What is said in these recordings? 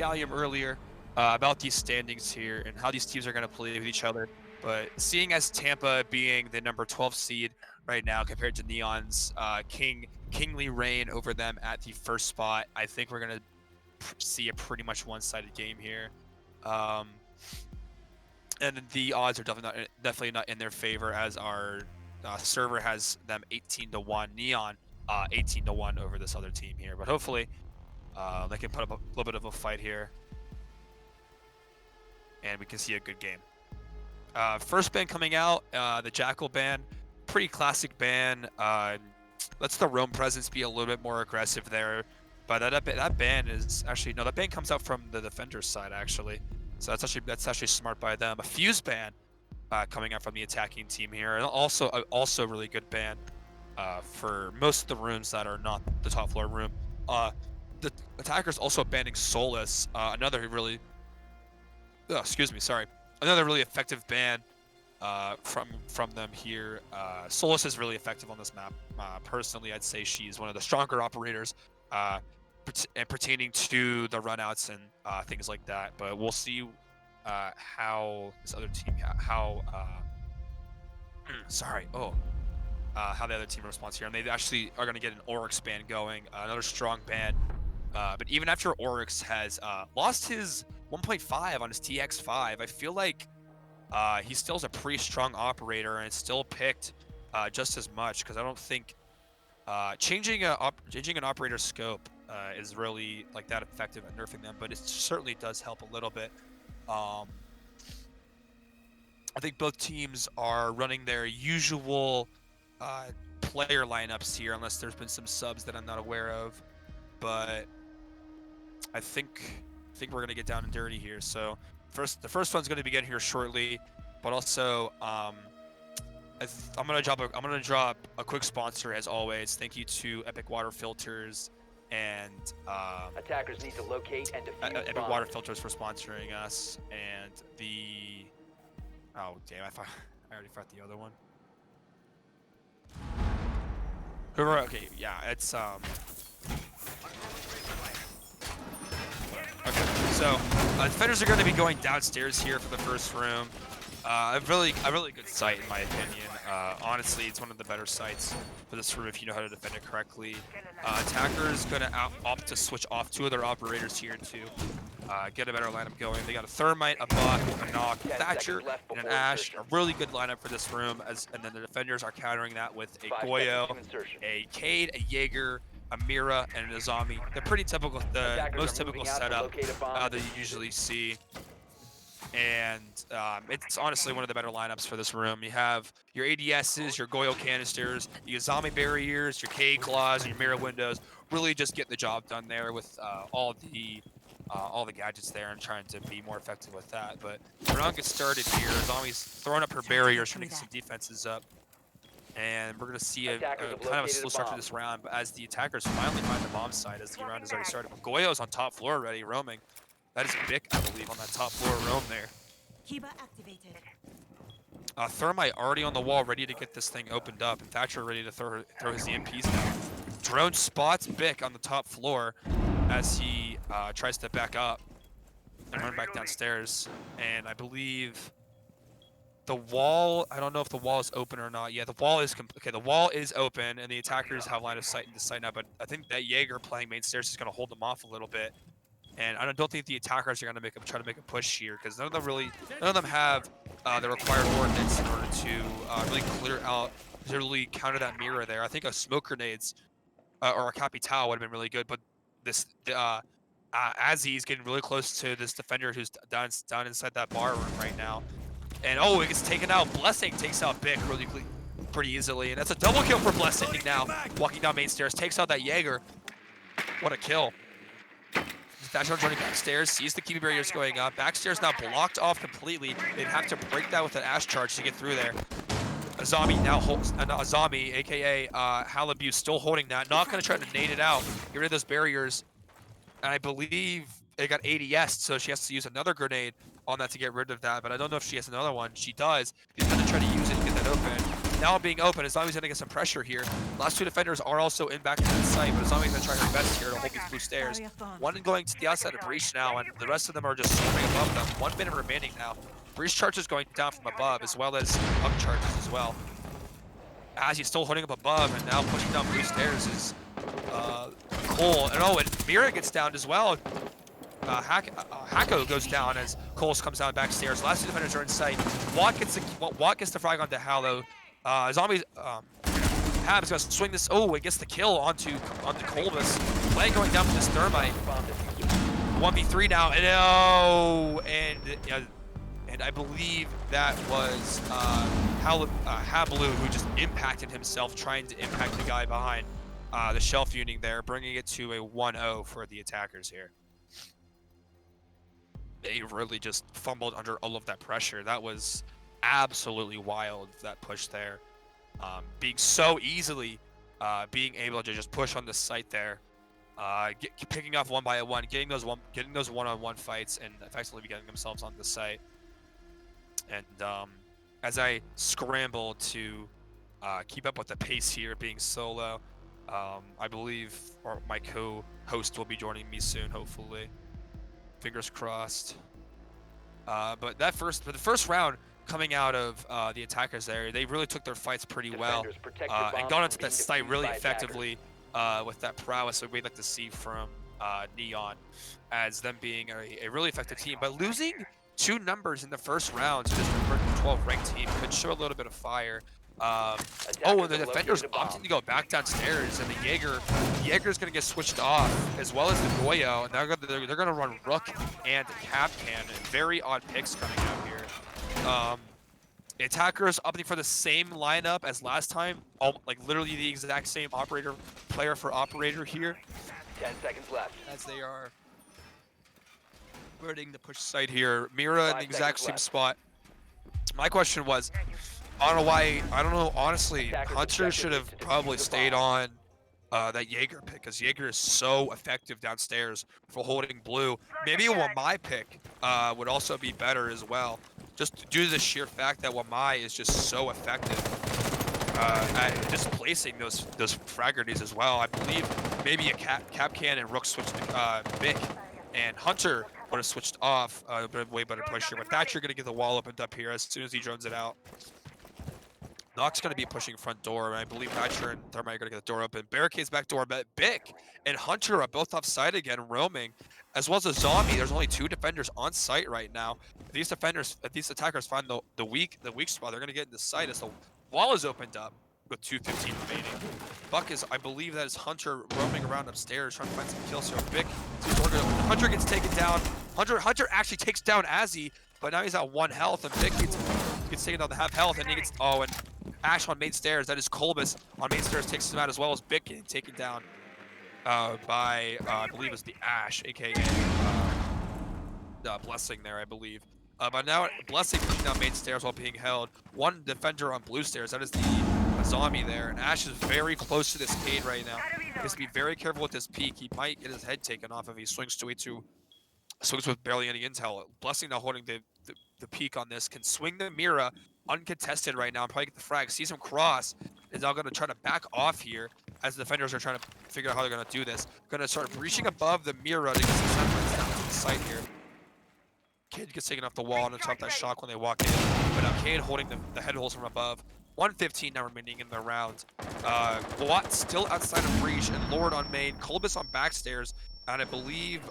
Gallium earlier about these standings here and how these teams are going to play with each other. But seeing as Tampa being the number 12 seed right now compared to Neon's kingly reign over them at the first spot, I think we're going to see a pretty much one-sided game here. And the odds are definitely not in their favor, as our server has them 18-1, Neon 18-1 over this other team here. But hopefully they can put up a little bit of a fight here, and we can see a good game. First ban coming out, the Jackal ban, pretty classic ban. Lets the roam presence be a little bit more aggressive there. But that ban is actually, no, that ban comes out from the defender's side actually. So that's actually smart by them. A fuse ban coming out from the attacking team here, and also really good ban for most of the rooms that are not the top floor room. The attackers also banning Solus, another really, another really effective ban from them here. Solus is really effective on this map. Personally, I'd say she's one of the stronger operators. And pertaining to the runouts and things like that, but we'll see how this other team, how the other team responds here, and they actually are going to get an Oryx ban going, another strong ban. But even after Oryx has lost his 1.5 on his TX5, I feel like he still is a pretty strong operator, and it's still picked just as much, because I don't think changing an operator's scope is really like that effective at nerfing them, but it certainly does help a little bit. I think both teams are running their usual player lineups here, unless there's been some subs that I'm not aware of. But I think we're gonna get down and dirty here. So the first one's gonna begin here shortly, but also I'm gonna drop a quick sponsor as always. Thank you to Epic Water Filters and attackers need to locate and defuse Epic Water Filters for sponsoring us, and the I already forgot the other one. Okay, yeah, it's okay. So defenders are going to be going downstairs here for the first room. A really good site in my opinion. Honestly, it's one of the better sites for this room if you know how to defend it correctly. Attackers gonna opt to switch off two of their operators here to get a better lineup going. They got a Thermite, a Buck, a Knock, Thatcher, and an Ash. A really good lineup for this room. And then the defenders are countering that with a Goyo, a Cade, a Jaeger, a Mira, and an Azami. They're pretty typical, the most typical setup that you usually see. And it's honestly one of the better lineups for this room. You have your ADSs, your Goyo canisters, your Azami barriers, your K claws, and your mirror windows. Really just get the job done there with all the gadgets there and trying to be more effective with that. But we're not getting started here. Azami's throwing up her barriers, trying to get some defenses up. And we're going to see a kind of a slow start to this round, but as the attackers finally find the bomb site as the round has already started. Goyo's on top floor already, roaming. That is Bic, I believe, on that top floor roam there. Activated. Thermite already on the wall, ready to get this thing opened up, and Thatcher ready to throw his EMPs down. Drone spots Bic on the top floor as he tries to back up and run back downstairs. And I believe the wall, I don't know if the wall is open or not. Yeah, the wall is the wall is open, and the attackers have line of sight into sight now. But I think that Jaeger playing main stairs is going to hold them off a little bit. And I don't think the attackers are going to try to make a push here, because none of them have the required ordnance in order to really clear out, to really counter that mirror there. I think a smoke grenades or a Capital would have been really good, but this Azzy's getting really close to this defender who's down inside that bar room right now. And oh, it gets taken out. Blessing takes out Bic pretty easily, and that's a double kill for Blessing now. Walking down main stairs, takes out that Jaeger. What a kill. Thatcher running backstairs, sees the key barriers going up. Backstairs now blocked off completely. They'd have to break that with an Ash charge to get through there. Azami now holds, Azami, aka Halabu, still holding that. Not going to try to nade it out, get rid of those barriers. And I believe it got ADS, so she has to use another grenade on that to get rid of that. But I don't know if she has another one. She does. He's going to try to use it to get that open. now being open, Azami's gonna get some pressure here. Last two defenders are also in back into the site, but Azami's gonna try her best here to hold these blue stairs. One going to the outside of Breach now, and the rest of them are just swarming above them. 1 minute remaining now. Breach charges going down from above, as well as up charges as well. As he's still holding up above, and now pushing down blue stairs is Cole. And Mira gets down as well. Hako goes down as Coles comes down backstairs. Last two defenders are in sight. Watt gets the frag onto Hallow. Zombies. Hab's gonna swing this. Oh, it gets the kill onto Colbus. Play going down from this thermite. 1v3 now. And I believe that was Hablu who just impacted himself, trying to impact the guy behind the shelf unit there, bringing it to a 1-0 for the attackers here. They really just fumbled under all of that pressure. That was absolutely wild, that push there. Being so easily being able to just push on the site there, picking off one by one, getting those one-on-one fights, and effectively getting themselves on the site. And as I scramble to keep up with the pace here, being solo, I believe my co-host will be joining me soon, hopefully. Fingers crossed. But the first round coming out of the attackers there, they really took their fights pretty well and got into that site really effectively with that prowess that we'd like to see from Neon, as them being a really effective team. But losing 2 numbers in the first round to just a 12 ranked team could show a little bit of fire. And the defender's opting to go back downstairs, and the Jaeger's gonna get switched off, as well as the Goyo, and they're gonna run Rook and Capcan. Very odd picks coming out here. The attackers opting for the same lineup as last time, like literally the exact same player for operator here. 10 seconds left. As they are ready to push site here. Mira in the exact same spot. My question was, I don't know, honestly, Hunter should have probably stayed on that Jaeger pick, because Jaeger is so effective downstairs for holding blue. Maybe a Wamai pick would also be better as well, just due to the sheer fact that Wamai is just so effective at displacing those frag grenades as well. I believe maybe a Capcan and Rook switched Mick, and Hunter would have switched off, way better push here. But Thatcher going to get the wall opened up here as soon as he drones it out. Nox going to be pushing front door, and I believe Thatcher and Thermite are going to get the door open. Barricades back door, but Bick and Hunter are both offside again, roaming, as well as a zombie. There's only 2 defenders on site right now. If these attackers find the weak spot, they're going to get in the site as the wall is opened up with 2:15 remaining. Buck is, I believe that is Hunter roaming around upstairs trying to find some kills here. Bick, Hunter gets taken down. Hunter actually takes down Azzy, but now he's at 1 health, and Bick gets taken down to half health, and he gets, and Ash on main stairs, that is Colbus on main stairs, takes him out, as well as Bick getting taken down by, I believe it's the Ash, aka Blessing there, I believe. But now Blessing pushing down main stairs while being held. 1 defender on blue stairs, that is the zombie there, and Ash is very close to this Cade right now. He has to be very careful with this peek. He might get his head taken off if he swings with barely any intel. Blessing now holding the peak on this, can swing the Mira uncontested right now and probably get the frag. Sees him cross, is now going to try to back off here as the defenders are trying to figure out how they're going to do this. Going to start reaching above the Mira to get some sentinels down to the site here. Cade gets taken off the wall and it's off that shock when they walk in, but now Cade holding the head holes from above. 1:15 now remaining in the round. Watt still outside of Breach, and Lord on main, Colbus on backstairs, and I believe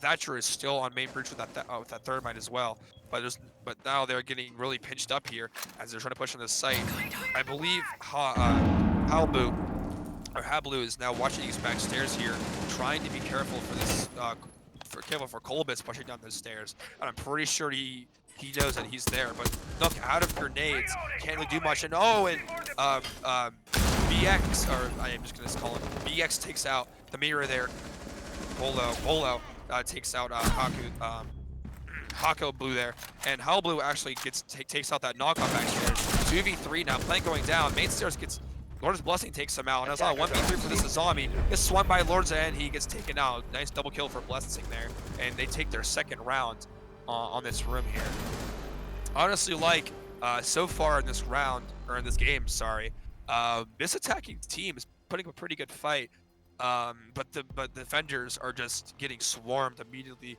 Thatcher is still on main Breach with that Thermite as well. But now they're getting really pinched up here as they're trying to push on this site. I believe Hablu is now watching these back stairs here, trying to be careful for this, for Colbus pushing down those stairs. And I'm pretty sure he knows that he's there, but look, out of grenades, can't really do much. And BX, or I'm just gonna call him BX, takes out the Mira there. Bolo takes out Hako Blue there, and Howl Blue actually takes out that knockoff backstairs. 2v3 now, Plank going down. Main stairs gets Lord's Blessing, takes him out, and that's not a 1v3 for this zombie. Gets swung by Lord's and he gets taken out. Nice double kill for Blessing there, and they take their second round on this room here. Honestly, like so far in this round, or in this game, sorry, this attacking team is putting up a pretty good fight. But the defenders are just getting swarmed immediately.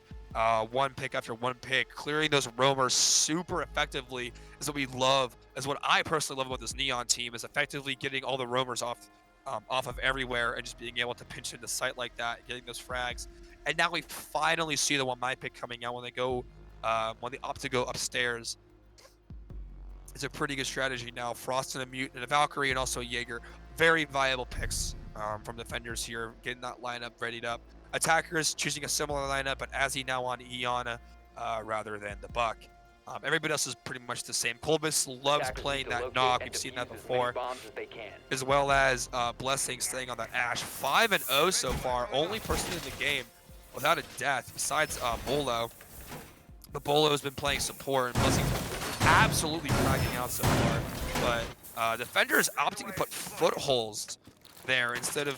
One pick after one pick, clearing those roamers super effectively is what we love. Is what I personally love about this Neon team, is effectively getting all the roamers off of everywhere and just being able to pinch into sight like that, getting those frags. And now we finally see the one my pick coming out when they go, when they opt to go upstairs. It's a pretty good strategy now. Frost and a Mutant and a Valkyrie and also a Jaeger. Very viable picks from defenders here, getting that lineup readied up. Attackers choosing a similar lineup, but Azzy now on Iana rather than the Buck. Everybody else is pretty much the same. Colbus loves Attackers playing need to that locate knock. and We've seen defuse that as many before. bombs as they can. As well as Blessing staying on that Ash. 5-0 so far. Only person in the game without a death besides Bolo. But Bolo has been playing support, and Blessing absolutely cracking out so far. But defenders opting to put footholds there instead of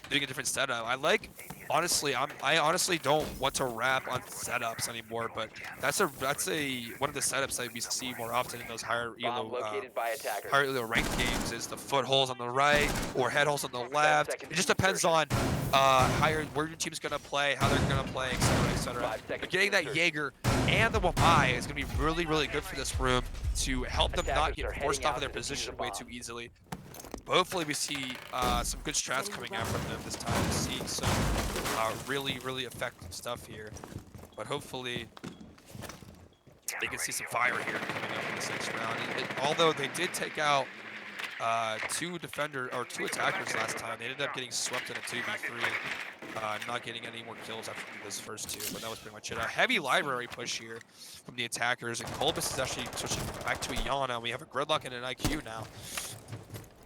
doing a different setup. Honestly, I honestly don't want to wrap on setups anymore, but that's one of the setups that we see more often in those higher Bomb located by attackers. higher elo ranked games, is the footholds on the right or head holes on the left. seconds It just to depends on where your team's gonna play, how they're gonna play, etc., etc. 5 seconds But getting to that insert. Jaeger and the Wamai is gonna be really, really good for this room to help them not Attackers are get forced heading off out of their to defuse position the way bomb. too easily. But hopefully we see some good strats coming out from them this time. Seeing some really, really effective stuff here. But hopefully they can see some fire here coming up in the 6th round. Although they did take out two attackers last time, they ended up getting swept in a 2v3, not getting any more kills after those first two. But that was pretty much it. A heavy library push here from the attackers, and Colbus is actually switching back to Iana. We have a Gridlock and an IQ now.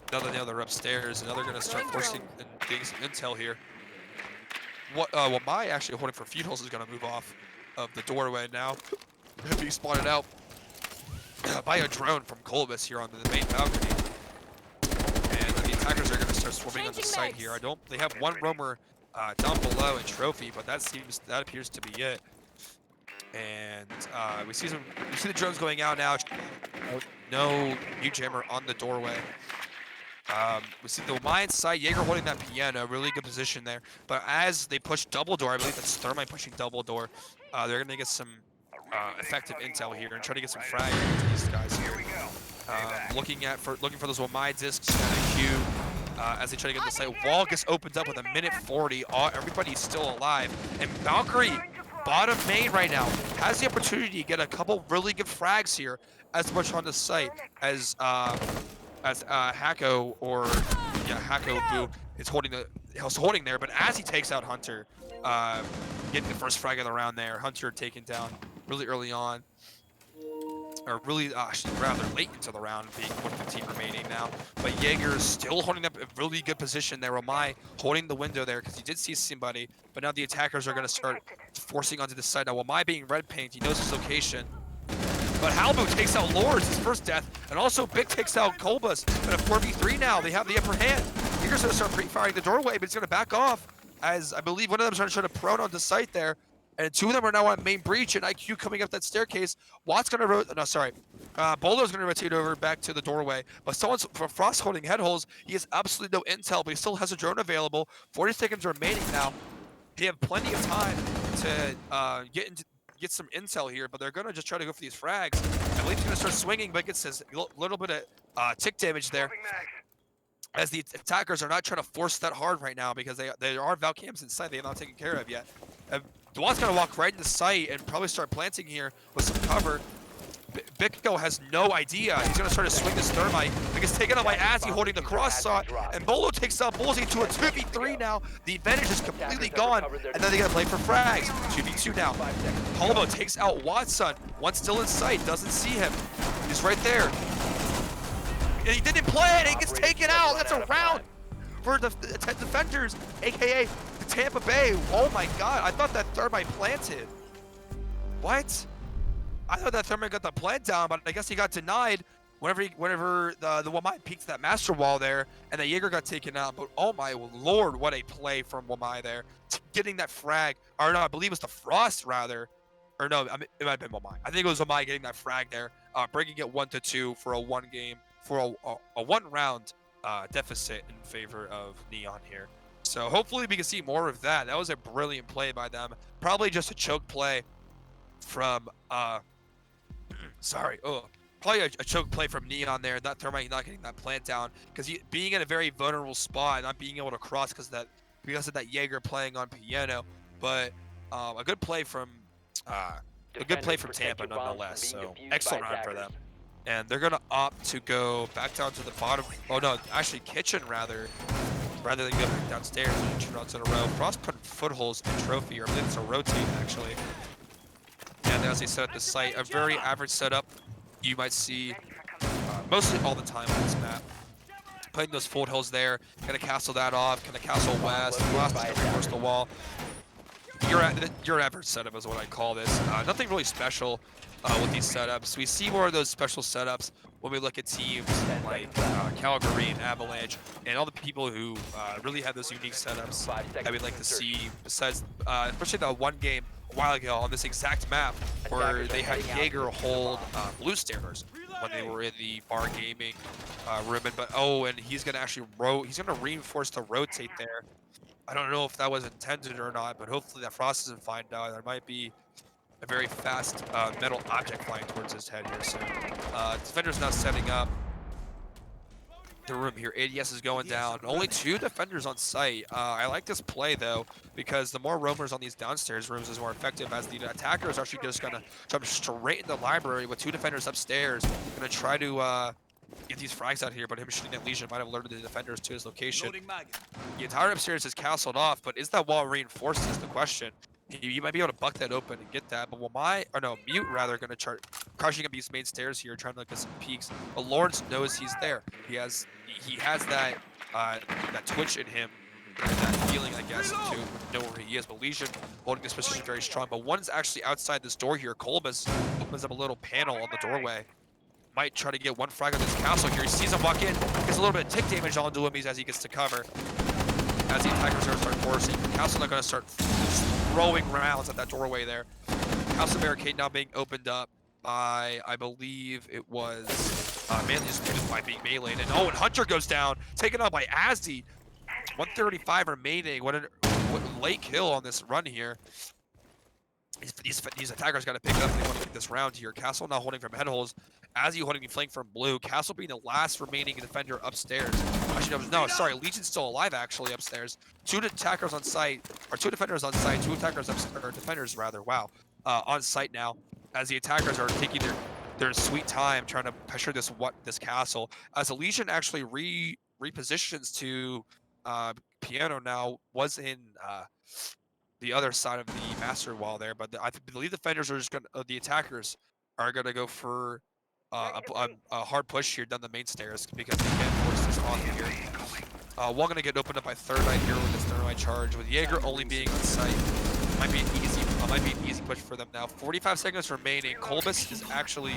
Now that they're upstairs, and now they're going to start forcing and getting some intel here. What Wamai actually holding for Futals is going to move off of the doorway now. Being spotted out by a drone from Colbus here on the main balcony. And the attackers are going to start swarming on the site here. They have one roamer down below in Trophy, but that appears to be it. And we see the drones going out now. No new jammer on the doorway. We see the Wamai side, Jaeger holding that piano, really good position there. But as they push double door, I believe that's Thermite pushing double door, they're gonna get some effective intel here and try to get some frag into these guys here. Looking for those Wamai discs and a Q as they try to get the site. Wall gets opened up with a minute 40. Everybody's still alive, and Valkyrie, bottom main right now, has the opportunity to get a couple really good frags here as much on the site as Hako Boo is holding there, but as he takes out Hunter, getting the first frag of the round there, Hunter taken down really early on, or really rather late into the round, being 115 remaining now. But Jaeger's still holding up a really good position there. Wamai holding the window there because he did see somebody, but now the attackers are going to start forcing onto the side. Now Wamai being red paint, he knows his location. But Halbu takes out Lords, his first death, and also Big takes out Colbus. And a 4v3 now, they have the upper hand. Jaeger's going to start pre-firing the doorway, but it's going to back off, as I believe one of them is trying to prone on the site there. And two of them are now on main breach, and IQ coming up that staircase. Bolo's going to rotate over back to the doorway. But Frost holding head holes. He has absolutely no intel, but he still has a drone available. 40 seconds remaining now. They have plenty of time to get some intel here, but they're going to just try to go for these frags. I believe he's going to start swinging, but gets a little bit of tick damage there, as the attackers are not trying to force that hard right now because there are Valcams inside they have not taken care of yet. Dewat's going to walk right in the site and probably start planting here with some cover. Biko has no idea. He's going to start to swing this Thermite. He gets taken out by Azzy holding the cross saw, and Bolo takes out Bullseye to a 2v3 now. The advantage is completely gone, and then they got to play for frags. 2v2 now. Holbo takes out Watson. One still in sight, doesn't see him. He's right there. And he didn't play it, he gets taken out. That's a round for the defenders, aka the Tampa Bay. Oh my god, I thought that Thermite planted. What? I thought that Thermite got the plant down, but I guess he got denied whenever the Wamai peeked that master wall there, and the Jaeger got taken out. But oh my lord, what a play from Wamai there. Getting that frag, or no, I believe it was the Frost rather. Or no, it might have been Wamai. I think it was Wamai getting that frag there. bringing it 1-2 for a one-round deficit in favor of Neon here. So hopefully we can see more of that. That was a brilliant play by them. Probably just a choke play from probably a choke play from Neon there. That Thermite not getting that plant down because being in a very vulnerable spot, not being able to cross because of that Jaeger playing on piano. But a good play from Tampa nonetheless. So excellent round for them. And they're gonna opt to go back down to the bottom. Oh no, actually kitchen rather than go back downstairs and 2 rounds in a row. Frost putting footholds in trophy, or I believe it's a rotate actually. And as they set up the site, a very average setup you might see mostly all the time on this map. Putting those footholds there, gonna castle that off, gonna castle west, Frost is gonna reinforce the wall. Your average setup is what I call this. Nothing really special with these setups. We see more of those special setups when we look at teams like Calgary and Avalanche and all the people who really have those unique setups that we'd like to see. Besides, especially the one game a while ago on this exact map where they had Jaeger hold blue stairs when they were in the bar gaming room. And he's gonna actually reinforce the rotate there. I don't know if that was intended or not, but hopefully that Frost doesn't find out. There might be a very fast metal object flying towards his head here. So defender's now setting up the room here. ADS is going down. Only 2 defenders on site. I like this play though, because the more roamers on these downstairs rooms is more effective, as the attacker is actually just gonna jump straight in the library with 2 defenders upstairs. Gonna try to get these frags out here, but him shooting at Legion might have alerted the defenders to his location. The entire upstairs is castled off, but is that wall reinforced is the question. You might be able to buck that open and get that, but Mute rather going to start crushing up these main stairs here, trying to look at some peaks. But Lawrence knows he's there. He has that twitch in him, that feeling, I guess, to know where he is. But Legion holding this position very strong. But one's actually outside this door here. Colbus opens up a little panel on the doorway. Might try to get one frag on this castle here. He sees him walk in, gets a little bit of tick damage onto him as he gets to cover. As the attackers are going to start forcing, Castle not going to start throwing rounds at that doorway there. Castle barricade now being opened up by, I believe it was mainly just by being meleeed. And and Hunter goes down, taken out by Azzy. 135 remaining. What late kill on this run here. These attackers got to pick up if they want to get this round here. Castle now holding from headholes. Azzy holding the flank from blue. Castle being the last remaining defender upstairs. Actually, no, sorry. Legion's still alive actually upstairs. 2 attackers on site, or 2 defenders on site. 2 attackers upstairs, or defenders rather. Wow, on site now. As the attackers are taking their sweet time trying to pressure this castle. As the Legion actually repositions to piano now, was in the other side of the master wall there, but I believe the defenders are just the attackers are gonna go for a hard push here down the main stairs because they can't force this on here. One gonna get opened up by Third Eye here with this Third Charge, with Jaeger only being on site. Might be an easy push for them now. 45 seconds remaining. Colbus is actually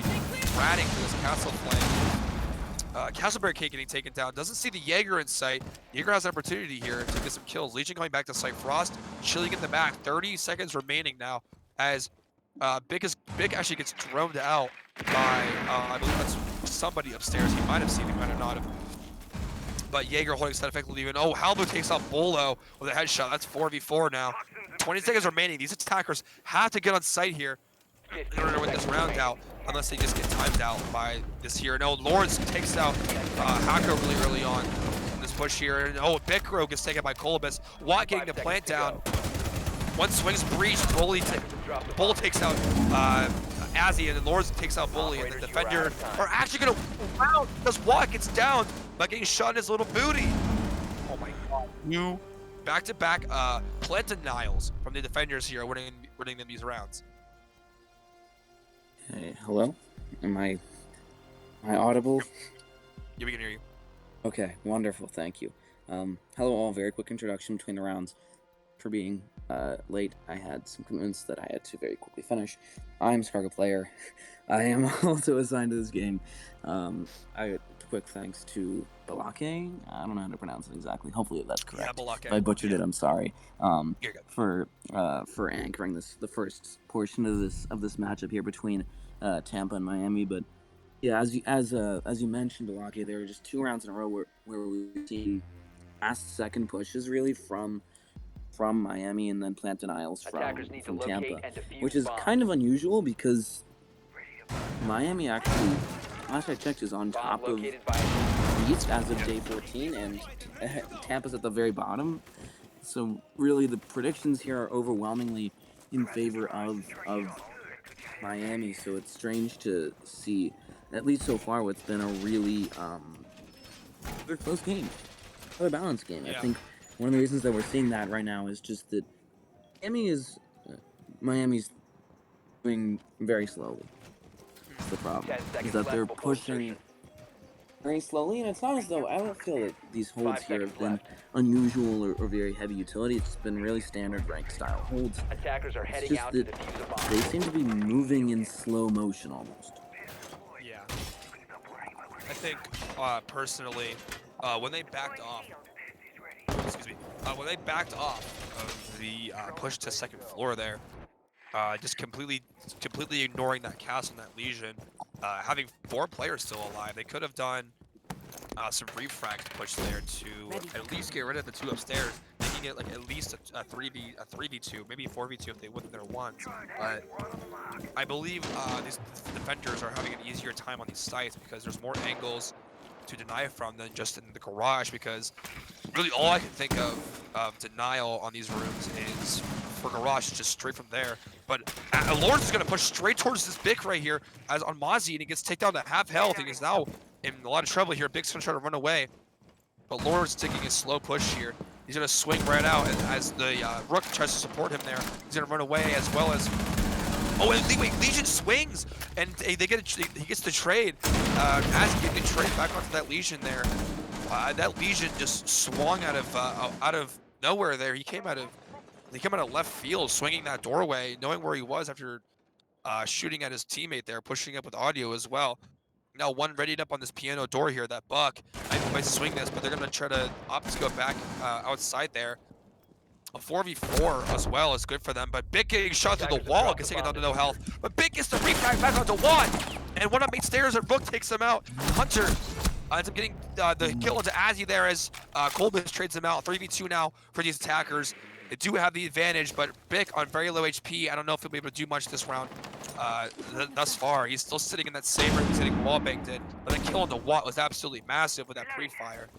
ratting for this castle flank. Castle barricade getting taken down. Doesn't see the Jaeger in sight. Jaeger has an opportunity here to get some kills. Legion coming back to site. Frost chilling in the back. 30 seconds remaining now as Big actually gets droned out by, I believe that's somebody upstairs. He might have seen him, might have not have. But Jaeger holding set effectively even. Halbo takes out Bolo with a headshot. That's 4v4 now. 20 seconds remaining. These attackers have to get on site here in order to win this round out, unless they just get timed out by this here. No, Lawrence takes out Hako really early on in this push here. And Bikro gets taken by Colbus. Watt getting the plant down. One swings breach. Bull takes out Azzy, and then Lawrence takes out Bully, and the defender are actually going to round because Watt gets down by getting shot in his little booty. Oh my god. New back-to-back plant denials from the defenders here, winning them these rounds. Hey, hello? Am I audible? Yeah, we can hear you. Okay, wonderful, thank you. Hello all, very quick introduction between the rounds. For being late, I had some commitments that I had to very quickly finish. I'm Scargo Player. I am also assigned to this game. Quick thanks to Balake. I don't know how to pronounce it exactly. Hopefully that's correct. Yeah, Balake. If I butchered it, I'm sorry. You're good. For anchoring the first portion of this matchup here between Tampa and Miami. But Yeah, as you mentioned, Alaki, there were just 2 rounds in a row where we've seen last second pushes really from Miami and then plant denials Attackers need to from locate Tampa, and defuse which the is bomb. kind of unusual because Miami actually, last I checked, is on Bomb top of located by the East as of day 14, and Tampa's at the very bottom. So really, the predictions here are overwhelmingly in favor of Miami. So it's strange to see, at least so far, what's been a really very close game, a balanced game. I Yeah. think one of the reasons that we're seeing that right now is just that Miami is Miami's moving very slowly. That's the problem. 10 Is seconds that left they're before pushing insertion. very slowly, and it's not as though I don't feel that these holds 5 here seconds have been left. unusual or very heavy utility. It's just been really standard rank style holds. Attackers are It's heading just out to that defuse a bomb. they seem to be moving in slow motion almost. Yeah. I think personally, when they backed off, excuse me, when they backed off of the push to second floor there, just completely ignoring that castle and that Legion, having 4 players still alive, they could have done some refract push there to at least get rid of the 2 upstairs, making it like at least a 3v2, maybe 4v2 if they win their ones. But I believe these defenders are having an easier time on these sites because there's more angles to deny from than just in the garage, because really all I can think of denial on these rooms is for garage just straight from there. But Lawrence is going to push straight towards this Bic right here as on Mozzie, and he gets taken down to half health. He is now in a lot of trouble here. Bic's going to try to run away, but Lawrence taking a slow push here. He's going to swing right out as the Rook tries to support him there. He's going to run away as well as... Oh, and wait, Legion swings, and he gets the trade. As he gets the trade back onto that Legion there. That Legion just swung out of nowhere there. He came out of left field, swinging that doorway, knowing where he was after shooting at his teammate there, pushing up with audio as well. Now one readied up on this piano door here, that Buck. I might swing this, but they're going to try to opt to go back outside there. A 4v4 as well is good for them, but Bic getting shot through the wall, gets taken down to no health. But Bic gets the refract back onto 1, and one up 8 stairs, and Book takes him out. Hunter ends up getting the kill into Azzy there as Colbus trades him out. 3v2 now for these attackers. They do have the advantage, but Bic on very low HP. I don't know if he'll be able to do much this round thus far. He's still sitting in that same room he's getting wall banged in, but the kill on the Watt was absolutely massive with that pre-fire.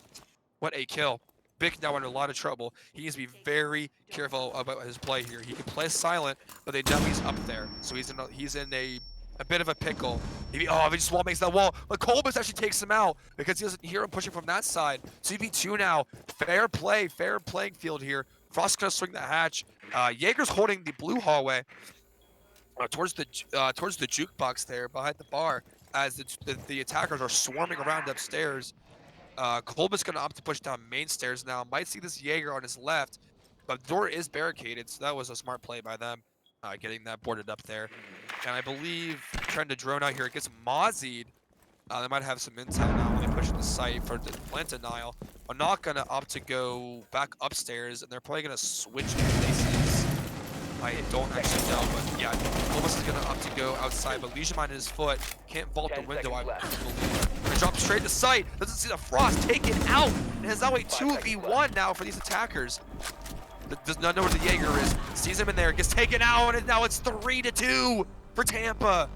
What a kill. Bic now under a lot of trouble. He needs to be very careful about his play here. He can play silent, but they know he's up there, so he's in a bit of a pickle. If he just wall makes that wall, but Colbus actually takes him out because he doesn't hear him pushing from that side. 2v2 now. Fair play, fair playing field here. Frost's gonna swing the hatch. Jaeger's holding the blue hallway towards the jukebox there behind the bar as the attackers are swarming around upstairs. Colbus gonna opt to push down main stairs now. Might see this Jaeger on his left, but the door is barricaded, so that was a smart play by them, getting that boarded up there. And I believe trying to drone out here, it gets Mozzied. They might have some intel now when they push the site for the plant denial. I'm not gonna opt to go back upstairs, and they're probably gonna switch places. I don't actually know, but yeah, Colbus is gonna opt to go outside, but Legion Mine in his foot can't vault the 10 window. I seconds believe. Gonna drop straight to sight. Doesn't see the Frost take it out, and has now a 2v1 now for these attackers. Does not know where the Jaeger is. Sees him in there, gets taken out, and now it's 3-2 for Tampa.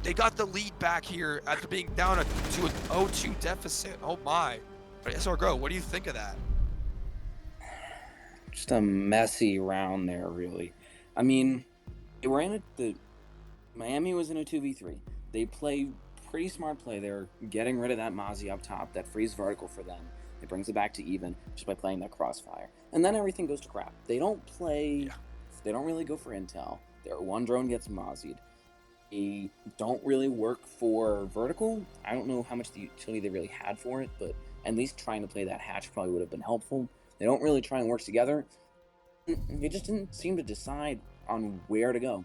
They got the lead back here after being down to an 0-2 deficit. Oh my. But SRGo, what do you think of that? Just a messy round there, really. I mean, they were in Miami was in a 2v3. They play pretty smart play there, getting rid of that Mozzie up top, that frees vertical for them. It brings it back to even just by playing that crossfire. And then everything goes to crap. They don't play, they don't really go for intel. Their one drone gets Mozzied. They don't really work for vertical. I don't know how much the utility they really had for it, but at least trying to play that hatch probably would have been helpful. They don't really try and work together. They just didn't seem to decide on where to go.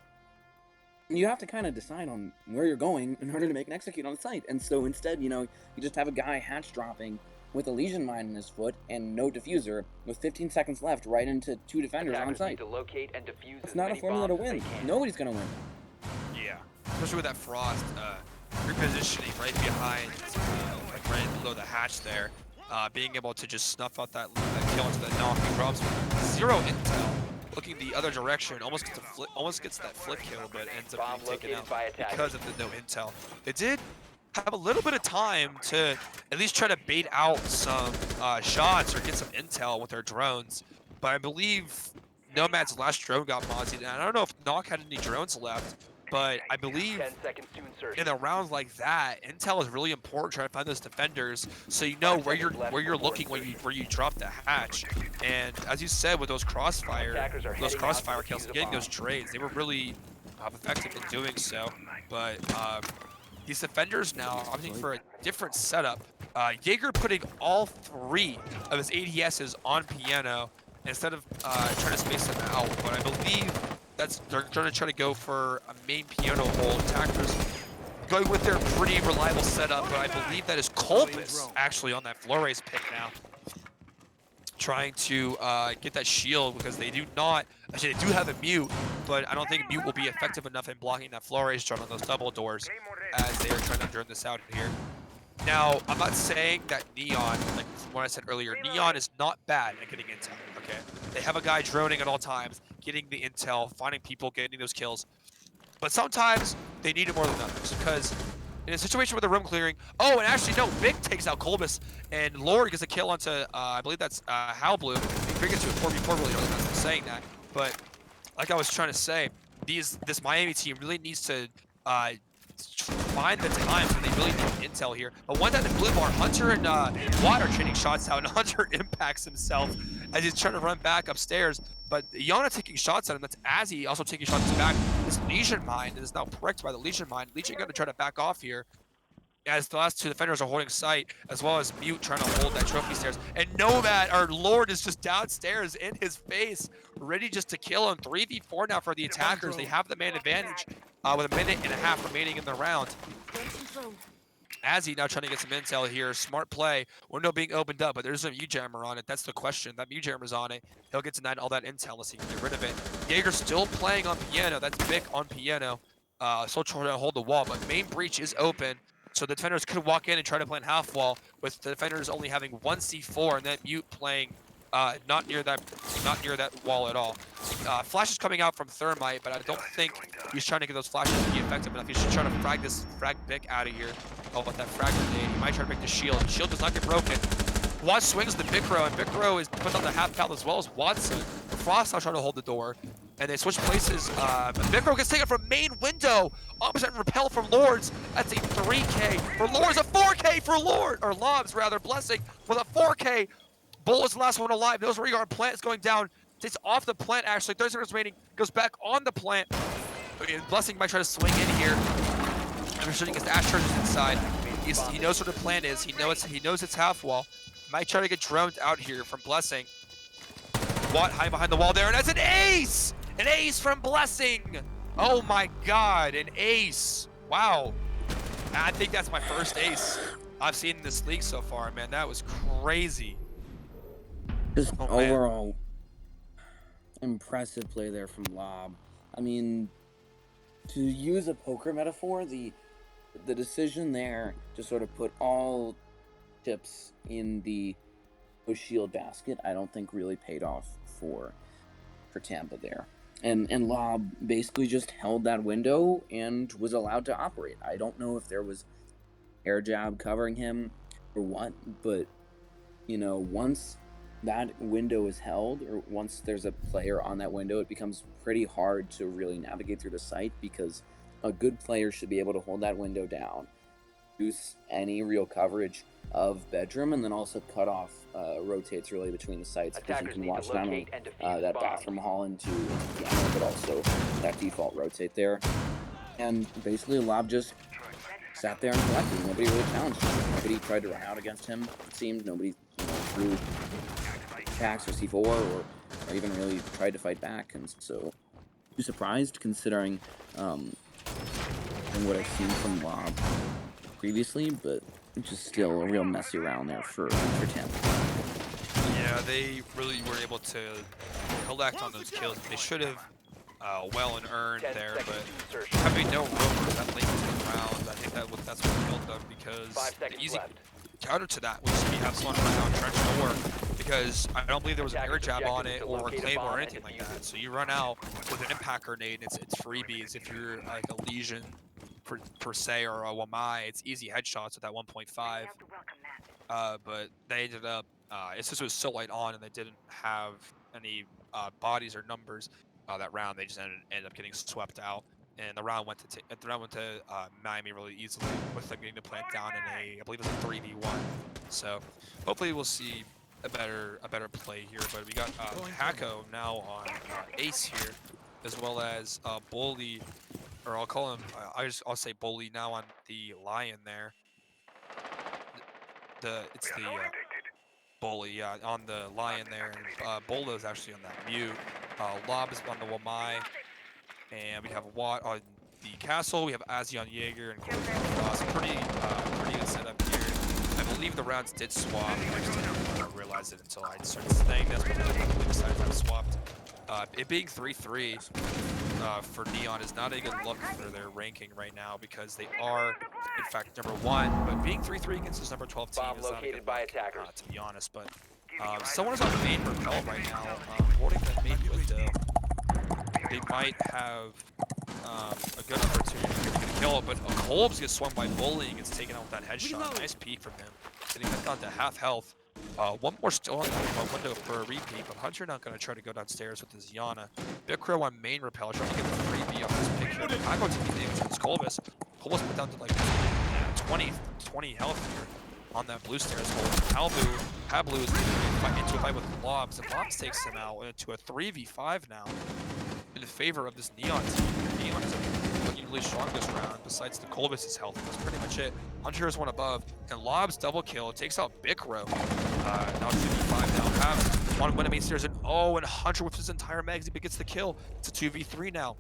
You have to kind of decide on where you're going in order to make an execute on the site. And so instead, you just have a guy hatch dropping with a Legion Mine in his foot and no diffuser with 15 seconds left right into 2 defenders on site. To locate and defuse it's not a formula to win. Nobody's going to win. Yeah. Especially with that Frost repositioning right behind, like right below the hatch there, being able to just snuff out that kill into the knock. He drops 0 intel, looking the other direction, almost gets that flip kill, but ends up being taken out because of the no intel. They did have a little bit of time to at least try to bait out some shots or get some intel with their drones, but I believe Nomad's last drone got mozzied, and I don't know if Knock had any drones left, but I believe 10 seconds to insertion. in a round like that, intel is really important trying to find those defenders, so you know where you're looking when you drop the hatch. And as you said, with those crossfire kills, getting those trades, they were really effective in doing so. But these defenders now opting for a different setup. Jaeger putting all 3 of his ADSs on piano instead of trying to space them out. But I believe they're going to try to go for a main piano hold. Attackers going with their pretty reliable setup, but I believe that is Colbus actually on that Flores pick now, trying to get that shield, because they do not, actually they do have a mute, but I don't think mute will be effective enough in blocking that Flores shot on those double doors as they are trying to drone this out here. Now, I'm not saying that Neon, like what I said earlier, Neon is not bad at getting intel, okay? They have a guy droning at all times, getting the intel, finding people, getting those kills. But sometimes they need it more than others, because in a situation with the room clearing, oh, and actually no, Big takes out Colbus, and Lord gets a kill onto, I believe that's Hal Blue. Big gets to a 4v4, really don't know if I'm saying that, but like I was trying to say, this Miami team really needs to find the times when they really need intel here. But one time in blue bar, Hunter and Watt are trading shots out, and Hunter impacts himself as he's trying to run back upstairs. But Yana taking shots at him. That's Azzy also taking shots back. This Legion Mine is now pricked by the Legion Mine. Legion going to try to back off here, as the last 2 defenders are holding sight, as well as Mute trying to hold that trophy stairs. And Nomad, our Lord, is just downstairs in his face, ready just to kill him. 3v4 now for the attackers. They have the man advantage with a minute and a half remaining in the round. Azzy now trying to get some intel here. Smart play. Window being opened up, but there's a mute jammer on it. That's the question. That mute jammer's on it. He'll get denied all that intel unless he can get rid of it. Jaeger still playing on piano. That's Vic on piano. Still trying to hold the wall, but main breach is open. So the defenders could walk in and try to plant half wall, with the defenders only having 1 C4 and that mute playing not near that wall at all. Flash is coming out from Thermite, but I don't think he's trying to get those flashes to be effective enough. He's just trying to frag Vic out of here. Oh, with that frag grenade, he might try to break the shield. The shield does not get broken. Watt swings the Bicro, and Bicro is put on the half pal as well as Watson. Frost now trying to hold the door, and they switch places. Bicro gets taken from main window. Opposite repel from Lords. That's a 3K for Lords, a 4K for Lord, or Lobs rather. Blessing with a 4K. Bull is the last one alive. Knows where you are. Plant is going down. Takes off the plant actually. 30 seconds remaining. Goes back on the plant. Okay, Blessing might try to swing in here. I'm shooting his Ash charges inside. He knows what the plan is. He knows it's half wall. Might try to get droned out here from Blessing. Watt hiding behind the wall there, and that's an ace! An ace from Blessing! Oh my god, an ace. Wow. I think that's my first ace I've seen in this league so far, man. That was crazy. Just overall impressive play there from Lob. I mean, to use a poker metaphor, the decision there to sort of put all chips in the shield basket, I don't think really paid off for Tampa there. And Lob basically just held that window and was allowed to operate. I don't know if there was air jab covering him or what, but you know, once that window is held, or once there's a player on that window, it becomes pretty hard to really navigate through the site, because a good player should be able to hold that window down, reduce any real coverage of bedroom, and then also cut off rotates really between the sites, because you can watch not only that bathroom hall into piano, but also that default rotate there. And basically Lob just sat there and collected. Nobody really challenged him. Nobody tried to run out against him, it seemed. Nobody threw attacks or C4 or even really tried to fight back. And so I'm surprised, considering what I've seen from Lob previously, but just still a real messy round there for Tampa. Yeah, they really were able to collect on those kills. They should have well and earned there, but having no room for that late into the round, I think that's what killed them, because 5 the seconds easy left. counter to that was to have someone run down trench door, because I don't believe there was an air Attackers' jab on objective is it to or a locate a claymore bomb or and anything like defuse that. it. So you run out with an impact grenade, and it's freebies. If you're like a Legion per se or a Wamai, it's easy headshots with that 1.5. But they ended up, it's just it was so light on, and they didn't have any bodies or numbers that round. They just ended up getting swept out, and the round went to Miami really easily, with them getting the plant down in I believe it was a 3v1. So hopefully we'll see a better play here. But we got Hako now on Ace here, as well as Bully, or I'll call him, I'll say Bully now on the Lion there. It's the Bully, yeah, on the Lion there, and Bolo's actually on that mute. Lob is on the Wamai, and we have Watt on the Castle. We have Azzy on Jaeger and Corey on Frost. Pretty good setup here. I believe the rounds did swap. I just didn't realize it until I started saying this, but I believe the sides have swapped. It being 3-3 for Neon is not a good look for their ranking right now, because they are, in fact, number 1. But being 3-3 against this number 12 team Bomb is not a located good by look, attackers. to be honest. But someone is on main repel right now, holding that main window. They might have a good opportunity to get a kill, but Kolbs gets swung by Bully and gets taken out with that headshot. Nice peek from him. Getting that down to half health. One more still on that window for a repeat, but Hunter not going to try to go downstairs with his Yana. Big Crow on main repel, trying to get the freebie off this picture. I go to the damage against Kolbus. Kolbus put down to like 20 health here on that blue stairs hold. Pablo is getting into a fight with Lobs, and Lobs takes him out into a 3v5 now in favor of this Neon team. Neon is looking really strong this round, besides the Kolbus' health. That's pretty much it. Hunter is one above, and Lobs double kill, takes out Bikro. Now 2v5 now. Have one win main stairs, and Hunter with his entire magazine, but gets the kill. It's a 2v3 now.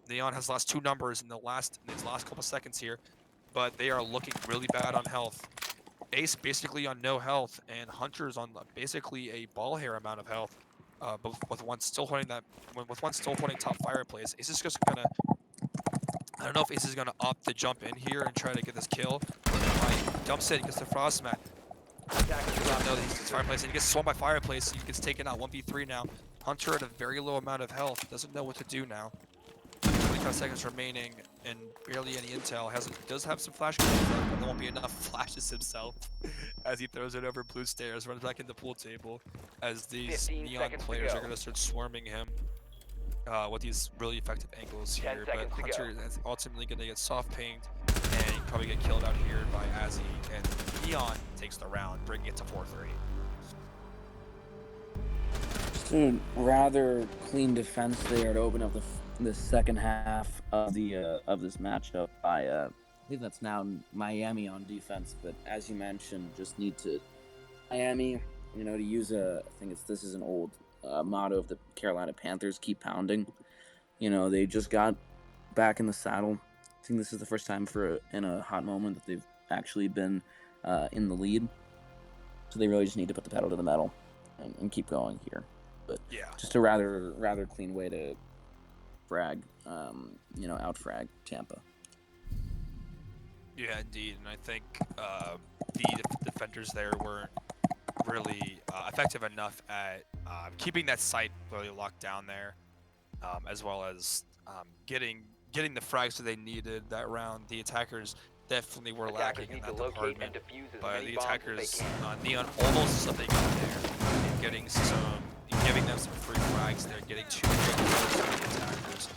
Neon has lost 2 numbers in these last couple seconds here, but they are looking really bad on health. Ace basically on no health, and Hunter's on basically a ball hair amount of health. But with one still holding top fireplace, Ace is just gonna. I don't know if Ace is gonna opt to jump in here and try to get this kill. Like, dumps it, gets the frost mat. No, he's fireplace, and he gets swung by fireplace. He gets taken out 1v3 now. Hunter at a very low amount of health, doesn't know what to do now. 25 seconds remaining and barely any intel. Does have some flash grenades, but there won't be enough flashes himself as he throws it over blue stairs, runs back into pool table as these Neon players are going to start swarming him with these really effective angles here. But Hunter is ultimately going to get soft pinged and probably get killed out here by Azzy, and Neon takes the round, bringing it to 4-3. Just a rather clean defense there to open up the second half of this matchup by I believe that's now Miami on defense, but as you mentioned, just need to Miami, to use this is an old motto of the Carolina Panthers: keep pounding. They just got back in the saddle. I think this is the first time in a hot moment that they've actually been in the lead, so they really just need to put the pedal to the metal and keep going here. But yeah, just a rather clean way to frag, out frag Tampa. Yeah, indeed, and I think the defenders there weren't really effective enough at keeping that site really locked down there, as well as getting the frags that they needed that round. The attackers definitely were lacking in that department, but the attackers, Neon almost something up there, and giving them some free frags there, getting 2 good kills from the attackers.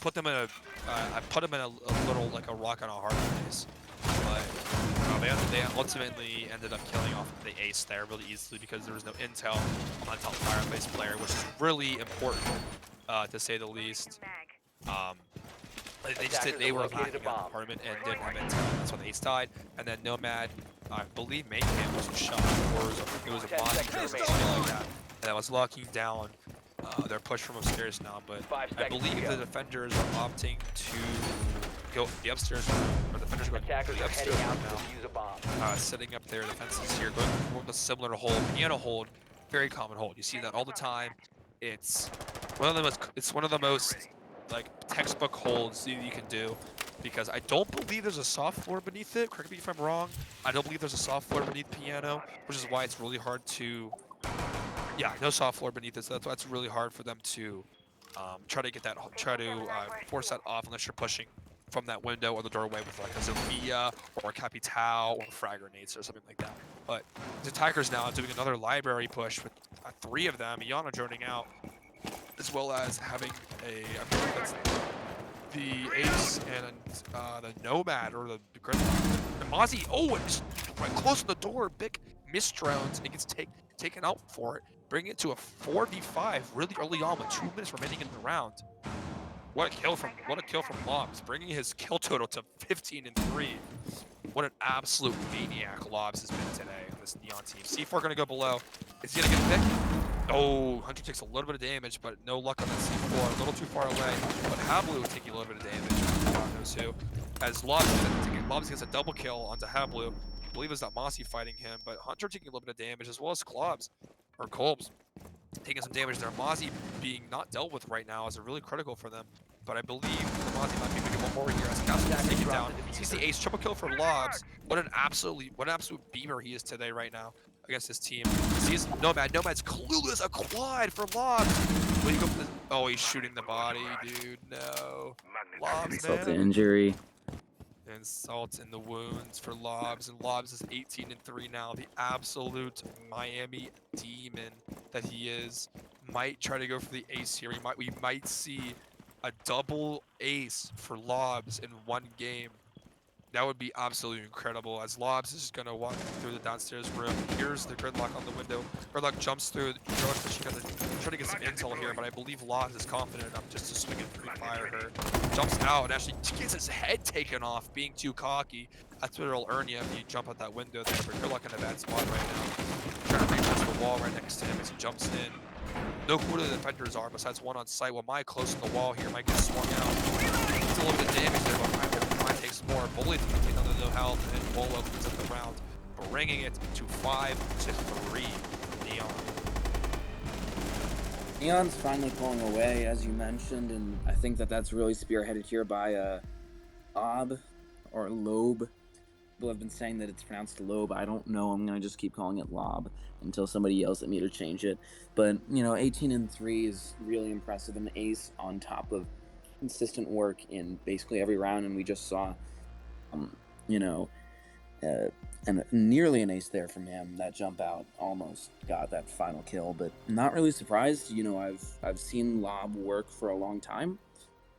Put them in I put them in a little, like a rock on a hard place, but they ultimately ended up killing off the ace there really easily, because there was no intel on top fireplace player, which is really important to say the least. They were lacking in that department and didn't have intel. That's when the ace died, and then Nomad, I believe main camp was shot, or it was a monster or something like that, and I was locking down their push from upstairs now. But I believe the defenders are opting to go the upstairs room, or the defenders are going to the upstairs room now, setting up their defenses here, going for a similar hold, piano hold, very common hold. You see that all the time. It's one of the most like textbook holds you can do. because I don't believe there's a soft floor beneath it. Correct me if I'm wrong. I don't believe there's a soft floor beneath piano, which is why it's really hard to. Yeah, no soft floor beneath it, so that's why it's really hard for them to try to get that, force that off unless you're pushing from that window or the doorway with like a Zofia or a Capital or frag grenades or something like that. But the attackers now are doing another library push with 3 of them, Iana droning out, as well as having I believe that's the Ace and the Nomad or the Mozzie. Oh, and just right close to the door. Big missed drones and gets taken out for it, bringing it to a 4v5 really early on with 2 minutes remaining in the round. What a kill from Lobs, bringing his kill total to 15 and 3. What an absolute maniac Lobs has been today on this Neon team. C4 gonna go below. Is he gonna get picked? Oh, Hunter takes a little bit of damage, but no luck on that C4. A little too far away. But Hablu taking a little bit of damage on those 2. As Lobs gets a double kill onto Hablu. I believe it's not Mossy fighting him, but Hunter taking a little bit of damage, as well as Kolbs taking some damage there. Mozzie being not dealt with right now is really critical for them. But I believe the Mozzie might be making one more here as Castle can take it down. Sees the ace, triple kill for Lobs. What an absolute beamer he is today right now against his team. Sees Nomad. Nomad's clueless. A quad for Lobs. When you go for the, oh, he's shooting the body, dude. No. Lobs, Insult to man. injury. Insult in the wounds for Lobs, and Lobs is 18 and 3 now. The absolute Miami demon that he is might try to go for the ace here. We might see a double ace for Lobs in one game. That would be absolutely incredible, as Lobs is going to walk through the downstairs room. Here's the Gridlock on the window. Gridlock jumps through, she's going to try to get some intel here, but I believe Lobs is confident enough just to swing and pre-fire her. Jumps out and actually gets his head taken off, being too cocky. That's what it'll earn you if you jump out that window there, but Gridlock in a bad spot right now. Trying to reach into the wall right next to him as he jumps in. No clue where the defenders are besides one on site. Well, Mike close to the wall here. Mike gets swung out. It's a little bit of damage there, but Mike takes more. Bully to take another no health, and Bolo cleans up the round, bringing it to 5-3 Neon. Neon's finally pulling away, as you mentioned, and I think that's really spearheaded here by Lob or Lobe. People have been saying that it's pronounced Lobe. I don't know. I'm gonna just keep calling it Lob until somebody yells at me to change it. But 18 and 3 is really impressive. An ace on top of consistent work in basically every round, and we just saw, and nearly an ace there from him. That jump out almost got that final kill, but not really surprised. I've seen Lob work for a long time,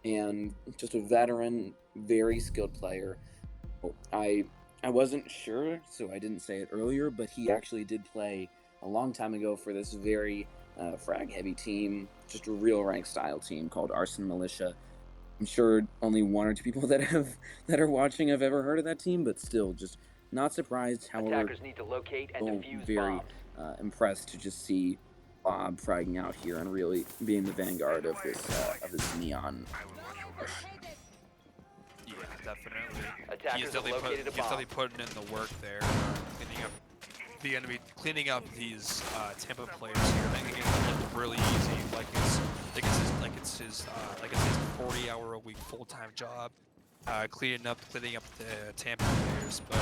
and just a veteran, very skilled player. I wasn't sure, so I didn't say it earlier, but he actually did play a long time ago for this very frag-heavy team, just a real rank style team called Arson Militia. I'm sure only 1 or 2 people that are watching have ever heard of that team, but still, just not surprised. However, Attackers need to locate and defuse very bombs. impressed to just see Bob fragging out here and really being the vanguard of this Neon. Yeah, definitely. Attackers He's have located a bomb. definitely putting in the work there, cleaning up the enemy, cleaning up these Tampa players here, making it look really easy, like it's his 40-hour-a-week full-time job, cleaning up the Tampa players. But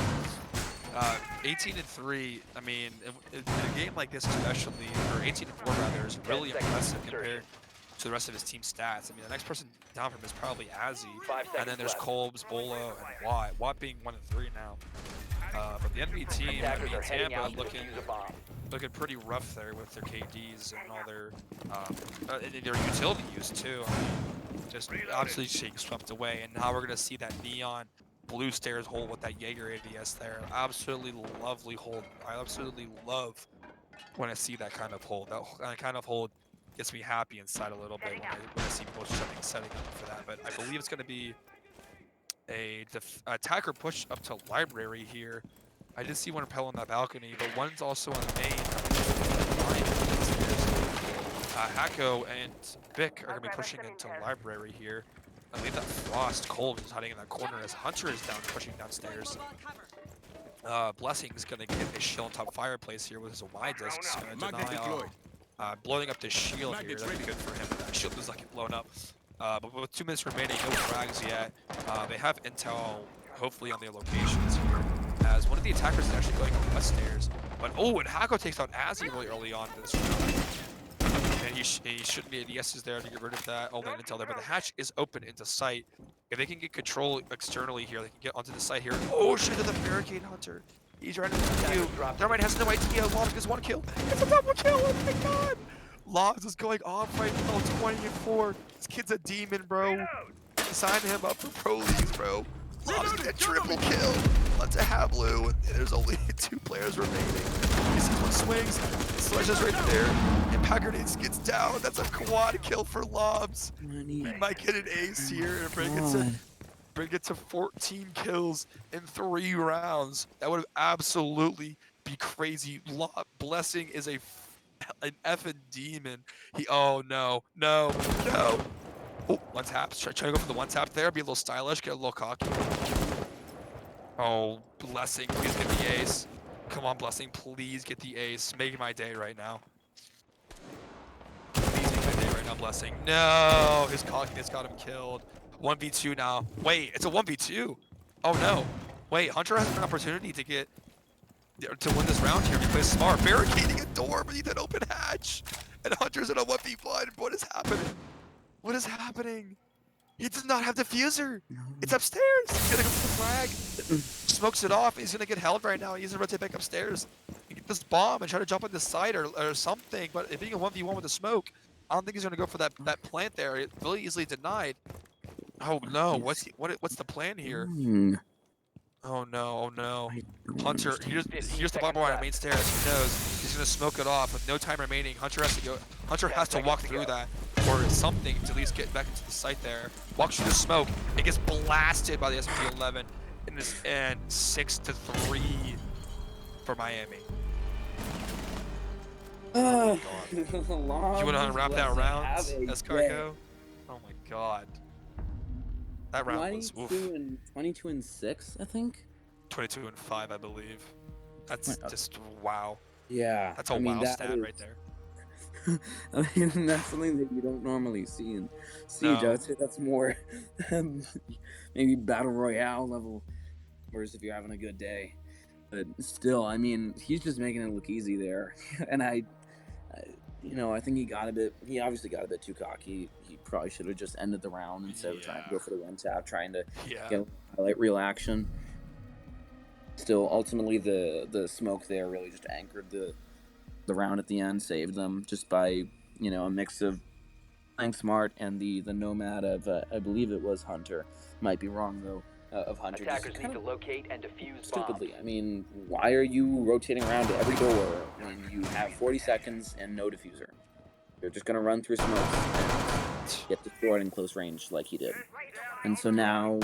18 and 3, I mean, in a game like this especially, or 18 and 4 rather, is really impressive compared to the rest of his team stats. I mean, the next person down from him is probably Azzy, and then there's Kolbs, Bolo, and Watt. Watt being 1 and 3 now. But the enemy team, I mean, Tampa looking pretty rough there with their KDs and all their utility use too. I mean, just absolutely being swept away. And now we're gonna see that Neon blue stairs hold with that Jaeger ADS there. Absolutely lovely hold. I absolutely love when I see that kind of hold. That kind of hold gets me happy inside a little bit when I see people setting up for that. But I believe it's going to be a attacker push up to library here. I did see one repel on that balcony, but one's also on the main. Hako and Vic are going to be pushing into library here. I believe that Frost Kolbs is hiding in that corner as Hunter is down pushing downstairs. Blessing is going to get a shield on top fireplace here with his Y disc. It's going to deny blowing up this shield here. That'd be good for him. That shield is like blown up. But with 2 minutes remaining, no frags yet. They have intel, hopefully, on their locations here, as one of the attackers is actually going up stairs. But oh, and Hako takes out Azzy really early on in this round. And he shouldn't be any yeses there to get rid of that. Only an intel there, but the hatch is open into sight. If they can get control externally here, they can get onto the site here. Oh shit, to the barricade hunter. He's right into the queue. Thermite has no idea. Lobs gets 1 kill. It's a double kill. Oh my god. Lobs is going off right now. 20-4. This kid's a demon, bro. Sign him up for pro leagues, bro. Lobs get a triple kill. Let's have blue. And there's only 2 players remaining. He sees one swings. Sledge is right there. And Packardines gets down. That's a quad kill for Lobs. He might get an ace here and bring it to 14 kills in 3 rounds. That would absolutely be crazy. Blessing is an effing demon. Oh no. Oh, one tap. Try to go for the one tap there. Be a little stylish. Get a little cocky. Oh, Blessing. Please get the ace. Come on, Blessing. Please get the ace. Make my day right now. Please make my day right now, Blessing. No! His cockiness got him killed. 1v2 now. Wait, it's a 1v2. Oh no. Wait, Hunter has an opportunity to win this round here. He plays smart. Barricading a door beneath an open hatch. And Hunter's in a 1v1. What is happening? What is happening? He does not have diffuser. It's upstairs. He's gonna go for the flag. Smokes it off. He's gonna get held right now. He's gonna rotate back upstairs. He get this bomb and try to jump on this side or something. But if being a 1v1 with the smoke, I don't think he's gonna go for that plant there. It's really easily denied. Oh no! What's the plan here? Oh no! Hunter, here's the bottom line main stairs. He knows he's gonna smoke it off with no time remaining. Hunter has to walk through that or something to at least get back into the site there. Walks through the smoke. It gets blasted by the SMG-11 and 6-3 for Miami. Oh my god. You want to unwrap that round, Escargo? Oh my god. That round was oof. 22 and 6, I think. 22 and 5, I believe. That's just wow. Yeah. That's a wow stat right there. I mean, that's something that you don't normally see in Siege. I would say that's more maybe Battle Royale level, whereas if you're having a good day. But still, I mean, he's just making it look easy there. And I think he obviously got a bit too cocky. He probably should have just ended the round instead of trying to go for the one tap, trying to get highlight real action. Still, ultimately, the smoke there really just anchored the round at the end, saved them just by a mix of playing smart and the nomad of I believe it was Hunter. Might be wrong though. Of Hunter. Attackers need to locate and defuse stupidly. bombs. I mean, why are you rotating around to every door when you have 40 seconds and no diffuser? You're just gonna run through smokes and get destroyed in close range like he did. And so now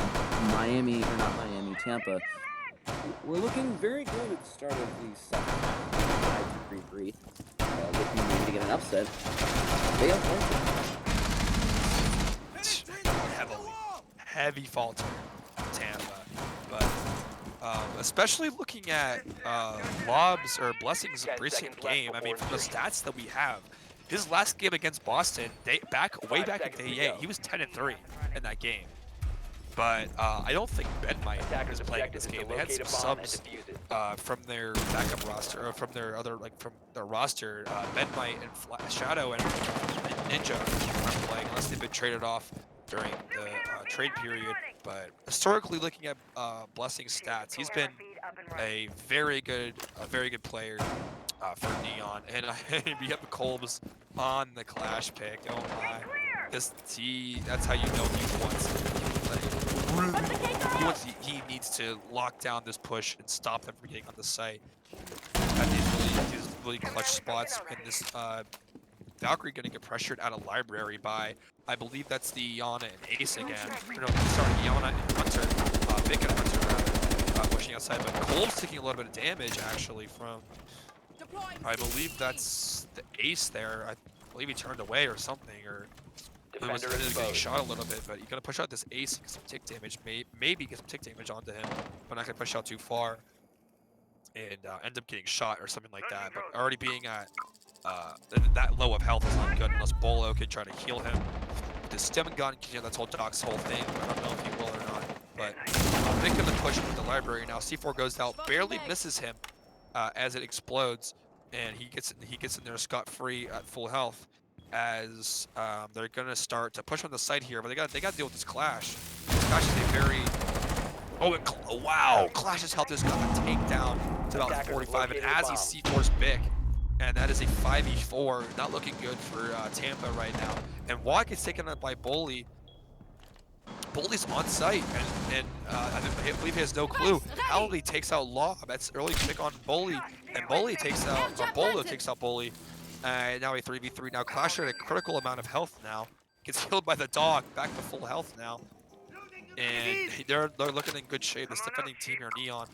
Tampa, we're looking very good at the start of the second half. 5-3-3, looking maybe to get an upset. They have heavy fault Tampa, but especially looking at Lobs or Blessing's recent game. I mean, from the stats that we have, his last game against Boston, way back in day 8, he was 10-3 in that game. But I don't think Ben might was playing this game. They had some subs from their backup roster, or from their roster. Ben Might and Shadow and Ninja aren't playing unless they've been traded off during the trade period. But historically, looking at Blessing's stats, he's been a very good player for Neon. And we have Colbs on the Clash pick. Oh my! That's how you know he wants he needs to lock down this push and stop them from getting on the site. And these really clutch spots in this Valkyrie gonna get pressured out of library by, I believe that's the Yana and Ace again. No, sorry, Yana and Hunter, Vic and Hunter pushing outside, but Cole's taking a little bit of damage actually from, I believe that's the Ace there. I believe he turned away or something, or he was getting shot a little bit, but you're gonna push out this Ace and get some tick damage, maybe get some tick damage onto him, but not gonna push out too far and end up getting shot or something like that. But already being at that low of health is not good unless Bolo can try to heal him with the stem gun, you know, that's whole Doc's whole thing. I don't know if he will or not, but Vic gonna push with the library now. C4 goes out, barely misses him as it explodes, and he gets in there scot-free at full health. As they're gonna start to push on the site here, but they got to deal with this clash. This clash is a very wow! Clash's health just got a takedown to about 45, and as he C4's Vic. And that is a 5v4, not looking good for Tampa right now. And Walk is taken up by Bully. Bully's on site, and I believe he has no clue. Howley takes out Lob. That's early pick on Bully, and Bully takes out, or Bolo takes out Bully. Now a 3v3. Now Clasher at a critical amount of health now. Gets killed by the dog, back to full health now. And they're looking in good shape. This defending team here, Neon.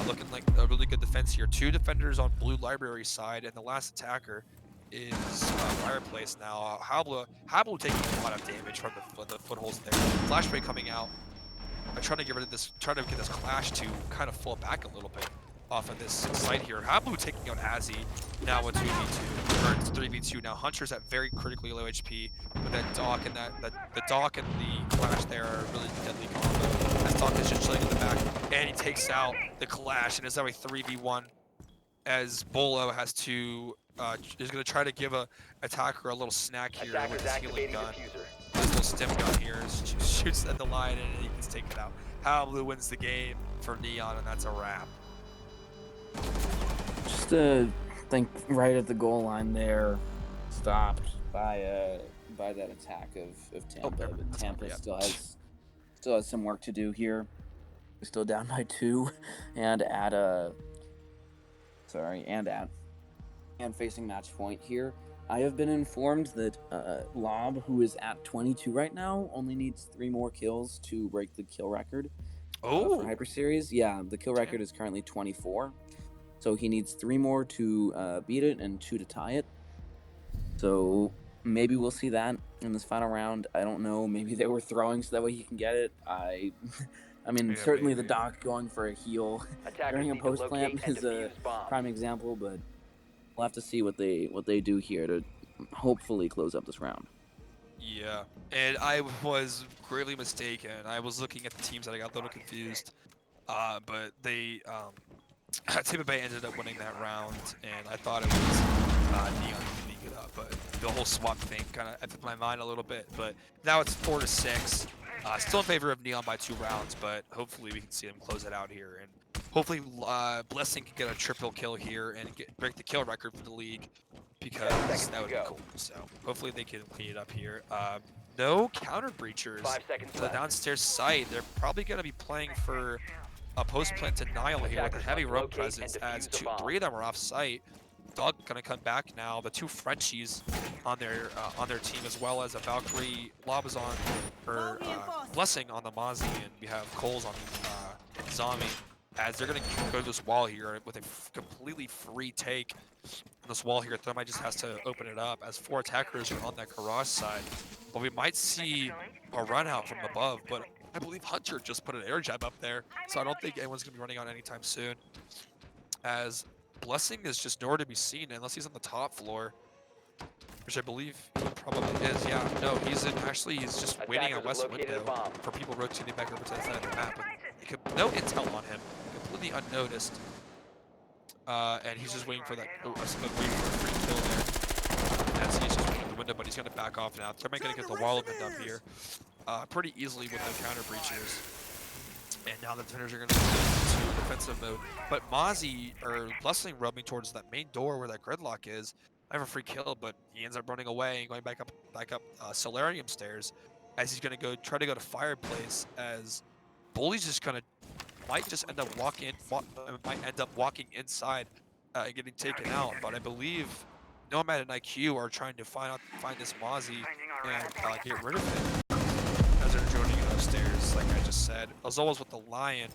Looking like a really good defense here. 2 defenders on blue library side, and the last attacker is Fireplace now. Hablo taking a lot of damage from the footholds there. Flashbang coming out. I'm trying to get rid of this, trying to get this clash to kind of fall back a little bit off of this site here. Hablo taking out Azzy now with 2v2, or it's 3v2 now. Hunter's at very critically low HP, but that Doc and the Doc and the Clash there are really deadly combo. As Doc is just chilling in the back, and he takes out the Clash, and it's now a 3v1 as Bolo has to is going to try to give a attacker a little snack here with his healing gun. This little stem gun here shoots at the line, and he gets taken out. Hablo wins the game for Neon, and that's a wrap. Just think right at the goal line there, stopped by that attack of Tampa. But Tampa still has some work to do here. We're still down by 2, and facing match point here. I have been informed that Lob, who is at 22 right now, only needs 3 more kills to break the kill record. For Hyper Series. Yeah, the kill record is currently 24. So he needs 3 more to beat it and 2 to tie it. So maybe we'll see that in this final round. I don't know. Maybe they were throwing so that way he can get it. I mean, certainly the Doc going for a heal during a post plant is a prime example, but we'll have to see what they do here to hopefully close up this round. Yeah, and I was greatly mistaken. I was looking at the teams and I got a little confused, but they. Tampa Bay ended up winning that round, and I thought it was Neon beating it up, but the whole swap thing kind of affected my mind a little bit. But now it's 4-6, still in favor of Neon by 2 rounds, but hopefully we can see them close it out here, and hopefully Blessing can get a triple kill here and break the kill record for the league, because that would be cool. So hopefully they can clean it up here. No counter breachers. 5 seconds The left. downstairs site. They're probably going to be playing for a post-plant denial here with a heavy rope presence, as 3 of them are off-site. Doug gonna come back now. The 2 Frenchies on their team, as well as a Valkyrie. Lob is on, or Blessing on the Mozzie, and we have Coles on Zombie. As they're gonna go to this wall here with a completely free take on this wall here. Thermite just has to open it up as 4 attackers are on that garage side. But we might see a run out from above, but I believe Hunter just put an air jab up there, so I don't think anyone's going to be running on anytime soon. As Blessing is just nowhere to be seen unless he's on the top floor, which I believe he probably is. Yeah, no, he's just waiting on west window for people rotating back over to the side of the map. And no intel on him, completely unnoticed. And he's just waiting for that, waiting for a free kill there. As he's just waiting at the window, but he's going to back off now. Thermite going to get the wall opened up here. Pretty easily with no counter breachers, and now the defenders are going to go into defensive mode. But Mozzie or Blessing rubbing towards that main door where that gridlock is. I have a free kill, but he ends up running away and going back up Solarium stairs, as he's going to try to go to Fireplace. As Bully's just might end up walking inside and getting taken out. But I believe Nomad and IQ are trying to find this Mozzie and get rid of it. As they're joining upstairs, like I just said. As always with the Lion,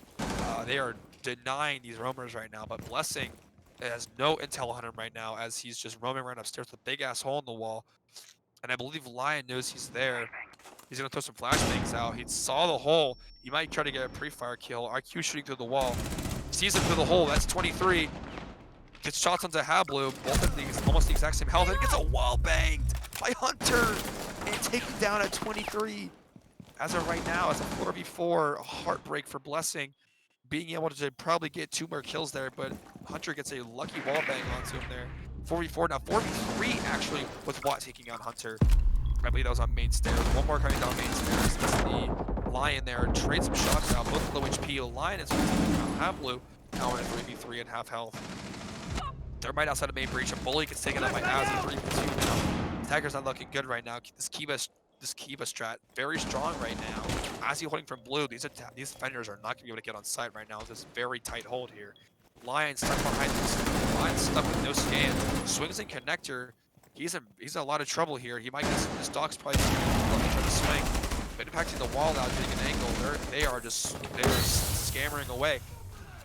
they are denying these roamers right now, but Blessing has no intel on him right now, as he's just roaming around upstairs with a big ass hole in the wall. And I believe Lion knows he's there. He's gonna throw some flashbangs out. He saw the hole. He might try to get a pre-fire kill. IQ shooting through the wall. Sees him through the hole. That's 23. Gets shots onto Hablo. Both of these almost the exact same health, and gets a wall banged by Hunter. And taken down at 23. As of right now, as a 4v4, a heartbreak for Blessing. Being able to probably get 2 more kills there, but Hunter gets a lucky wall bang onto him there. 4v4, now 4v3 actually with Watt taking on Hunter. I believe that was on main stairs. One more coming down main stairs. That's the Lion there. Trade some shots out. Both low HP. Lion is half blue. Now in 3v3 and half health. They're right outside of main breach. A bully gets taken out by Azzy 3v2 now. Attacker's not looking good right now. This Kiba strat very strong right now. Azzy holding from blue. These defenders are not going to be able to get on site right now. This very tight hold here. Lion stuck behind this. Lion stuck with no scan. Swings in connector. He's in a lot of trouble here. He might get his dog's probably trying to swing. But impacting the wall now, getting an angle. They're scammering away.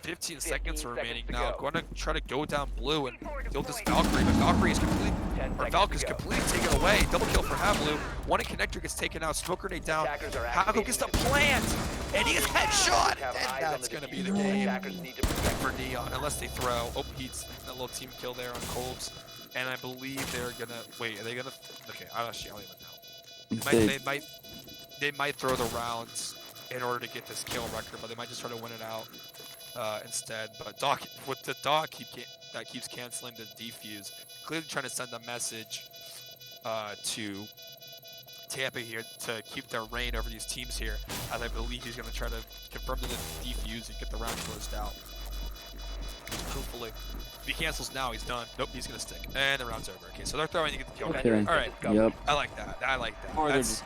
15 seconds remaining now. Going to try to go down blue and kill this Valkyrie, but Valkyrie is completely, or Valk is completely taken away. Double kill for half blue. One in connector gets taken out. Smoke grenade down. Hago gets the plant, and he gets headshot. And that's going to be the game for Neon, unless they throw. Oh, he's a little team kill there on Colbs. And I believe they're gonna wait. Are they gonna? Okay, I don't even know. They might throw the rounds in order to get this kill record, but they might just try to win it out instead. But Doc, with the Doc that keeps canceling the defuse, clearly trying to send a message to Tampa here to keep their reign over these teams here. As I believe he's gonna try to confirm the defuse and get the round closed out. Hopefully. If he cancels now, he's done. Nope, he's gonna stick. And the round's over. Okay, so they're throwing to get the kill. Okay. All right. Yep. I like that. I like that. Or they're just...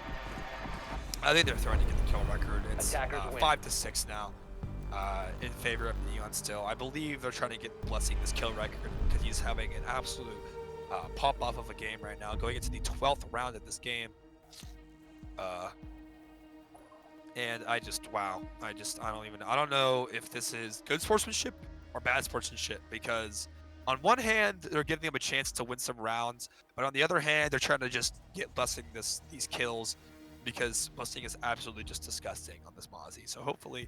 I think they're throwing to get the kill record. It's 5-6 now in favor of Neon still. I believe they're trying to get Blessing this kill record because he's having an absolute pop-off of a game right now, going into the 12th round of this game. And I don't know if this is good sportsmanship or bad sportsmanship, because on one hand they're giving them a chance to win some rounds, but on the other hand they're trying to just get Blessing these kills because Blessing is absolutely just disgusting on this Mozzie. So hopefully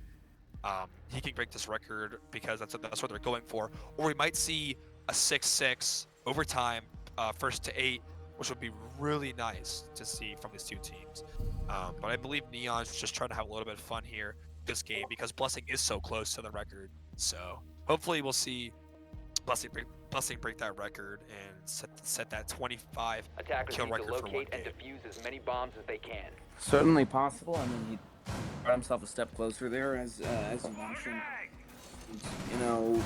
he can break this record, because that's what they're going for. Or we might see a 6-6 overtime, 1st to 8, which would be really nice to see from these two teams. But I believe Neon's just trying to have a little bit of fun here this game, because Blessing is so close to the record. So hopefully we'll see Blessing break that record and set that 25 kill record for one game. And defuse as many bombs as they can. Certainly possible. I mean, he brought himself a step closer there, as you mentioned. You know,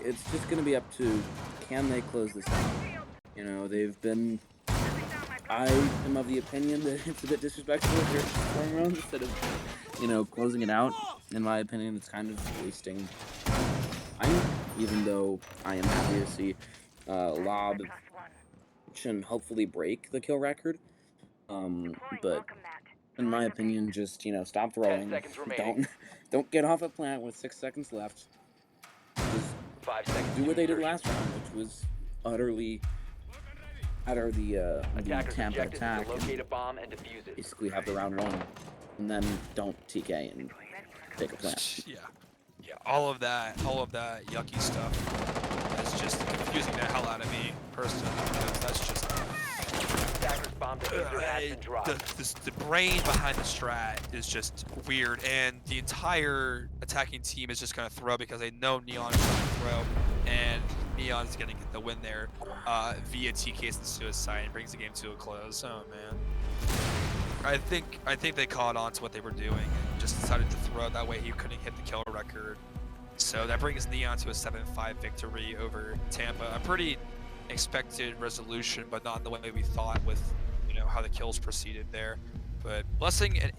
it's just going to be up to, can they close this out? You know, they've been... I am of the opinion that it's a bit disrespectful if you're scoring runs instead of, you know, closing it out. In my opinion, it's kind of wasting time, even though I am happy to see Lob and hopefully break the kill record. But in my opinion, just, you know, stop throwing. Don't get off a plant with 6 seconds left. Just 5 seconds. do what they did last round, which was utterly the Tampa attack. Locate a bomb and defuse it. Basically have the round won, and then don't TK and take a plant. Yeah, all of that yucky stuff is just confusing the hell out of me personally, because that's just the brain behind the strat is just weird, and the entire attacking team is just gonna throw because they know Neon is gonna throw, and Neon is gonna get the win there via TKs and suicide, and brings the game to a close. Oh man, I think they caught on to what they were doing and just decided to throw that way. He couldn't hit the kill record, so that brings Neon to a 7-5 victory over Tampa. A pretty expected resolution, but not in the way we thought with, you know, how the kills proceeded there. But Blessing an